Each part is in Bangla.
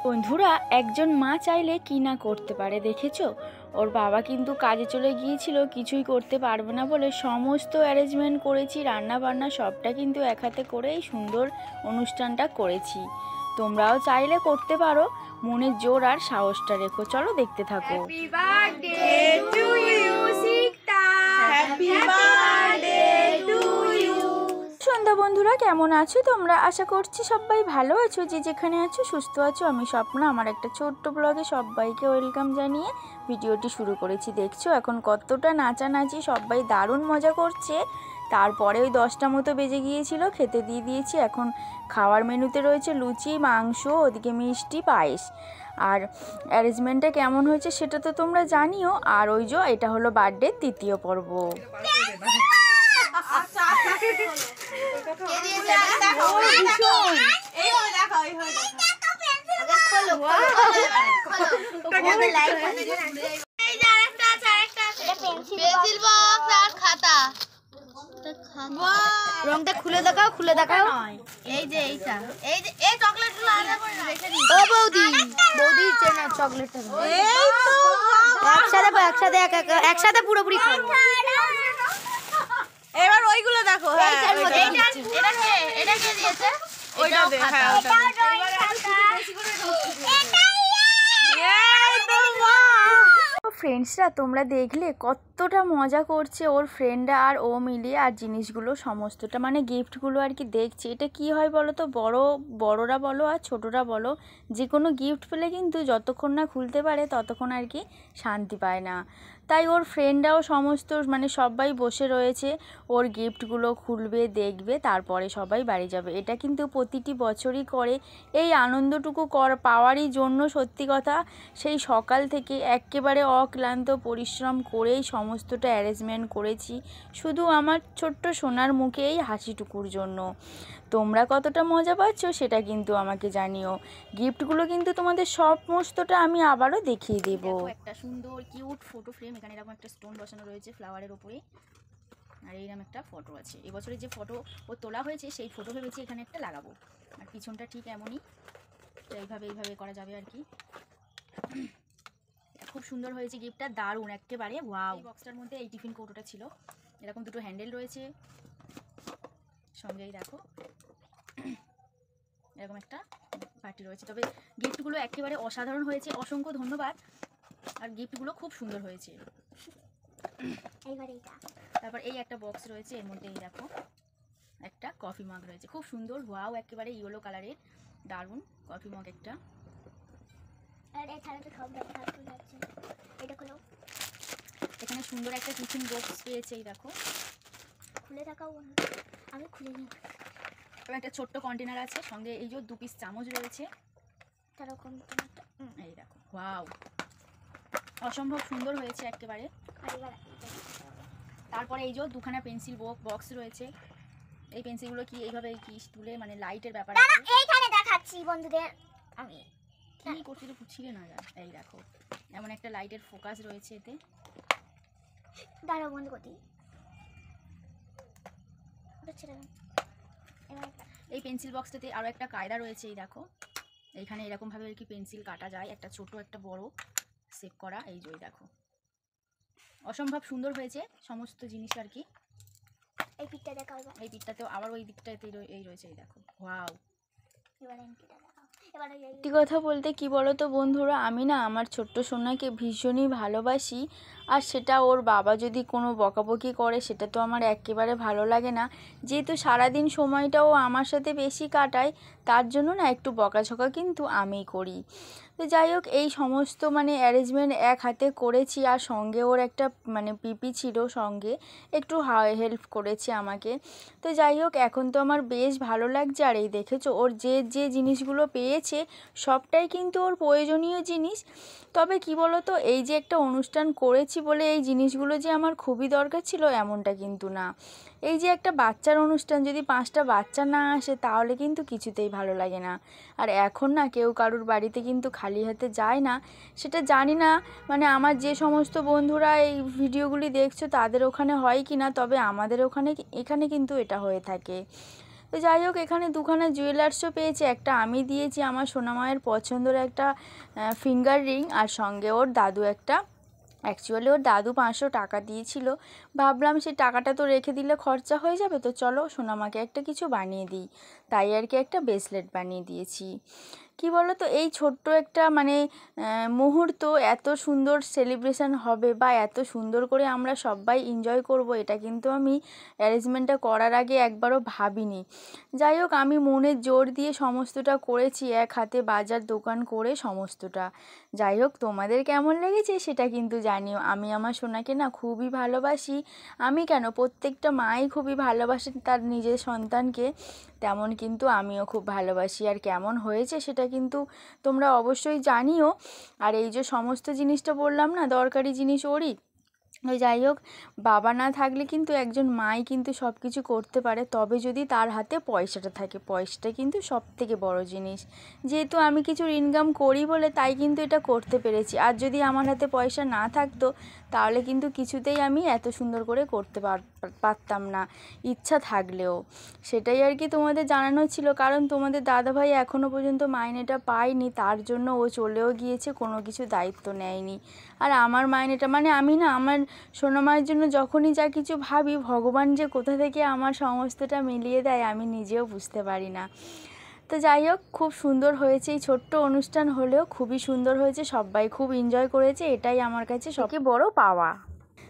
বন্ধুরা, একজন মা চাইলে কি না করতে পারে দেখেছো। ওর বাবা কিন্তু কাজে চলে গিয়েছিল, কিছুই করতে পারবে না বলে সমস্ত অ্যারেঞ্জমেন্ট করেছি, রান্না বান্না সবটা কিন্তু এক হাতে করেই সুন্দর অনুষ্ঠানটা করেছি। তোমরাও চাইলে করতে পারো, মনের জোর আর সাহসটা রেখো। চলো দেখতে থাকো। Happy birthday to you Sikta, happy birthday to you. সন্ধ্যা বন্ধুরা, কেমন আছো তোমরা? আশা করছি সবাই ভালো আছো, যে যেখানে আছো সুস্থ আছো। আমি স্বপ্না, আমার একটা ছোট্ট ব্লগে সবাইকে ওয়েলকাম জানিয়ে ভিডিওটি শুরু করেছি। দেখছো এখন কতটা নাচানাচি, সবাই দারুণ মজা করছে। তারপরে ওই 10টা মতো বেজে গিয়েছিল, খেতে দিয়ে দিয়েছি। এখন খাওয়ার মেনুতে রয়েছে লুচি, মাংস, ওদিকে মিষ্টি, পায়েস। আর অ্যারেঞ্জমেন্টটা কেমন হয়েছে সেটা তো তোমরা জানিও। আর ওই যে এটা হলো বার্থডে তৃতীয় পর্ব। রংটা খুলে দেখাও, খুলে দেখাও। এই যে এইটা, এই যে এই চকলেটগুলো আলাদা করে রেখে দিই। ও বৌদি, বৌদির চেনা চকলেটটা এই তো একসাথে একসাথে পুরোপুরি খাও। এবার ওইগুলো দেখো। হ্যাঁ, এটা কে দিয়েছে? ওইটা দে। হ্যাঁ, ফ্রেন্ডসরা তোমরা দেখলে কতটা মজা করছে ওর ফ্রেন্ডরা আর ও মিলিয়ে। আর জিনিসগুলো সমস্তটা মানে গিফটগুলো আর কি দেখছে। এটা কি হয় বলো তো, বড়রা বলো আর ছোটরা বলো, যে কোনো গিফট পেলে কিন্তু যতক্ষণ না খুলতে পারে ততক্ষণ আর কি শান্তি পায় না। তাই ওর ফ্রেন্ডরাও সমস্ত মানে সবাই বসে রয়েছে, ওর গিফটগুলো খুলবে, দেখবে, তারপরে সবাই বাড়ি যাবে। এটা কিন্তু প্রতিটি বছরই করে। এই আনন্দটুকু পাওয়ারই জন্য সত্যি কথা সেই সকাল থেকে একেবারে অক্লান্ত পরিশ্রম করেই সমস্তটা অ্যারেঞ্জমেন্ট করেছি, শুধু আমার ছোট্ট সোনার মুখে এই হাসিটুকুর জন্য। তোমরা কতটা মজা পাচ্ছ সেটা কিন্তু আমাকে জানিও। গিফটগুলো কিন্তু তোমাদের সমস্তটা আমি আবারও দেখিয়ে দেবো। একটা সুন্দর কিউট ফটো ফ্রেম, এখানে এরকম একটা স্টোন বসানো রয়েছে ফ্লাওয়ারের ওপরে। আর এইরকম একটা ফটো আছে, এবছরে যে ফটো ও তোলা হয়েছে সেই ফটো ভেবেছি এখানে একটা লাগাবো। আর পিছনটা ঠিক এমনই, এইভাবে করা যাবে আর কি। খুব সুন্দর হয়েছে গিফটটা, দারুণ একেবারে ওয়াও। বক্সটার মধ্যে এই টিফিন কৌটোটা ছিল, এরকম দুটো হ্যান্ডেল রয়েছে সঙ্গেই, দেখো এরকম একটা বাটি রয়েছে। তবে গিফটগুলো একেবারে অসাধারণ হয়েছে, অসংখ্য ধন্যবাদ। আর গিফটগুলো খুব সুন্দর হয়েছে। তারপর এই একটা বক্স রয়েছে, এর মধ্যে এই দেখো একটা কফি মাগ রয়েছে, খুব সুন্দর ওয়াও, একেবারে ইয়েলো কালারের দারুণ কফি মগ একটা। এখানে সুন্দর একটা টিফিন বক্স পেয়েছে, এই দেখো খুলে দেখাও, আমি খুলে নিই। একটা ছোট্ট কন্টেনার আছে, সঙ্গে এই যে 2 পিস চামচ রয়েছে, এই দেখো ওয়াও, অসম্ভব সুন্দর হয়েছে একেবারে। তারপরে এই যে 2খানা পেন্সিল বক্স রয়েছে। এই পেন্সিলগুলো কি এইভাবে কি তুলে মানে লাইটের ব্যাপার আছে, এইখানে দেখাচ্ছি বন্ধুদের। আমি কি করছি তো বুঝছিলে না যা। এই দেখো এমন একটা লাইটের ফোকাস রয়েছে এতে। দাঁড়াও বন্ধ করতে। এই পেন্সিল বক্সটাতে আরও একটা কায়দা রয়েছে, এই দেখো এইখানে এরকমভাবে আর কি পেন্সিল কাটা যায়, একটা ছোট একটা বড় সেভ করা। এই যে দেখো অসম্ভব সুন্দর হয়েছে সমস্ত জিনিস আর কি। এই পিঠটা দেখাও, এই পিঠটাতেও আবার ওই দিকটাতে এই রয়েছে, এই দেখো ওয়াও। সত্যি কথা বলতে কি বলো তো বন্ধুরা, আমি না আমার ছোট্ট সোনাকে ভীষণই ভালোবাসি। আর সেটা ওর বাবা যদি কোনো বকাবকি করে সেটা তো আমার একেবারে ভালো লাগে না। যেহেতু সারাদিন সময়টাও আমার সাথে বেশি কাটায়, তার জন্য না একটু বকাঝকা কিন্তু আমিই করি। তো যাই হোক, এই সমস্ত মানে অ্যারেঞ্জমেন্ট এক হাতে করেছি। আর সঙ্গে ওর একটা মানে পিপি ছিল, সঙ্গে একটু হেল্প করেছে আমাকে। তো যাই হোক, এখন তো আমার বেশ ভালো লাগছে। আর এই দেখেছো ওর যে জিনিসগুলো পেয়েছে সবটাই কিন্তু ওর প্রয়োজনীয় জিনিস। তবে কি বলো তো, এই যে একটা অনুষ্ঠান করেছি বলে এই জিনিসগুলো যে আমার খুবই দরকার ছিল এমনটা কিন্তু না। এই যে একটা বাচ্চার অনুষ্ঠান, যদি 5টা বাচ্চা না আসে তাহলে কিন্তু কিছুতেই ভালো লাগে না। আর এখন না কেউ কারুর বাড়িতে কিন্তু খালি হাতে যায় না। সেটা জানি না মানে আমার যে সমস্ত বন্ধুরা এই ভিডিওগুলি দেখছো তাদের ওখানে হয় কি না, তবে আমাদের এখানে কিন্তু এটা হয়ে থাকে। তো তো যাই হোক, এখানে দুখানা জুয়েলার্সও পেয়েছে। একটা আমি দিয়েছি আমার সোনামায়ের পছন্দের একটা ফিঙ্গার রিং, আর সঙ্গে ওর দাদু একটা, অ্যাকচুয়ালি ওর দাদু 500 টাকা দিয়েছিল। ভাবলাম সেই টাকাটা তো রেখে দিলে খরচা হয়ে যাবে, তো চলো সোনামাকে একটা কিছু বানিয়ে দিই, তাই আর কি একটা ব্রেসলেট বানিয়ে দিয়েছি। কি বলো তো, এই ছোট্ট একটা মানে মুহূর্ত এত সুন্দর সেলিব্রেশন হবে বা এত সুন্দর করে আমরা সবাই এনজয় করব, এটা কিন্তু আমি অ্যারেঞ্জমেন্টটা করার আগে একবারও ভাবিনি। যাই হোক, আমি মনের জোর দিয়ে সমস্তটা করেছি, এক হাতে বাজার দোকান করে সমস্তটা। যাই হোক, তোমাদের কেমন লেগেছে সেটা কিন্তু জানিও। আমি আমার সোনাকে না খুবই ভালোবাসি। আমি কেন, প্রত্যেকটা মাই খুবই ভালোবাসেন তার নিজের সন্তানকে, তেমন কিন্তু আমিও খুব ভালোবাসি। আর কেমন হয়েছে সেটা কিন্তু তোমরা অবশ্যই জানিও। আর এই যে সমস্ত জিনিসটা বললাম না, দরকারি জিনিস ওরই, ওই যাই হোক, বাবা না থাকলে কিন্তু একজন মাই কিন্তু সব কিছু করতে পারে, তবে যদি তার হাতে পয়সাটা থাকে। পয়সাটা কিন্তু সব থেকে বড় জিনিস। যেহেতু আমি কিছু ইনকাম করি বলে তাই কিন্তু এটা করতে পেরেছি। আর যদি আমার হাতে পয়সা না থাকতো তাহলে কিন্তু কিছুতেই আমি এত সুন্দর করে করতে পারতাম না, ইচ্ছা থাকলেও। সেটাই আর কি তোমাদের জানানো ছিল, কারণ তোমাদের দাদাভাই এখনও পর্যন্ত মাইনেটা পায়নি, তার জন্য ও চলেও গিয়েছে, কোনো কিছু দায়িত্ব নেয়নি। আর আমার মাইনেটা মানে আমি না আমার সোনামায়ের জন্য যখনই যা কিছু ভাবি, ভগবান যে কোথা থেকে আমার সমস্তটা মিলিয়ে দেয় আমি নিজেও বুঝতে পারি না। তো যাই হোক, খুব সুন্দর হয়েছে, এই ছোট্ট অনুষ্ঠান হলেও খুবই সুন্দর হয়েছে, সবাই খুব এনজয় করেছে, এটাই আমার কাছে সবচেয়ে বড় পাওয়া।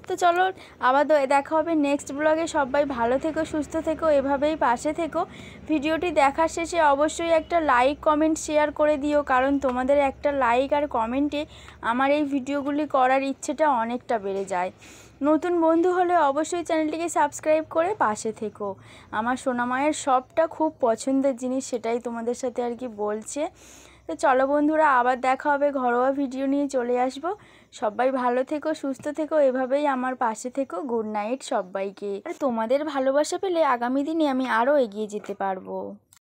তো চলো আবার দেখা হবে নেক্সট ব্লগে। সবাই ভালো থেকো, সুস্থ থেকো, এভাবেই পাশে থেকো। ভিডিওটি দেখার শেষে অবশ্যই একটা লাইক, কমেন্ট, শেয়ার করে দিও, কারণ তোমাদের একটা লাইক আর কমেন্টে আমার এই ভিডিওগুলি করার ইচ্ছেটা অনেকটা বেড়ে যায়। নতুন বন্ধু হলে অবশ্যই চ্যানেলটিকে সাবস্ক্রাইব করে পাশে থেকো। আমার সোনামায়ের সবটা খুব পছন্দের জিনিস, সেটাই তোমাদের সাথে আর কি বলছে। তো চলো বন্ধুরা, আবার দেখা হবে, ঘরোয়া ভিডিও নিয়ে চলে আসবো। সবাই ভালো থেকো, সুস্থ থেকো, এভাবেই আমার পাশে থেকো। গুড নাইট সবাইকে। আর তোমাদের ভালোবাসা পেলে আগামী দিনে আমি আরও এগিয়ে যেতে পারবো।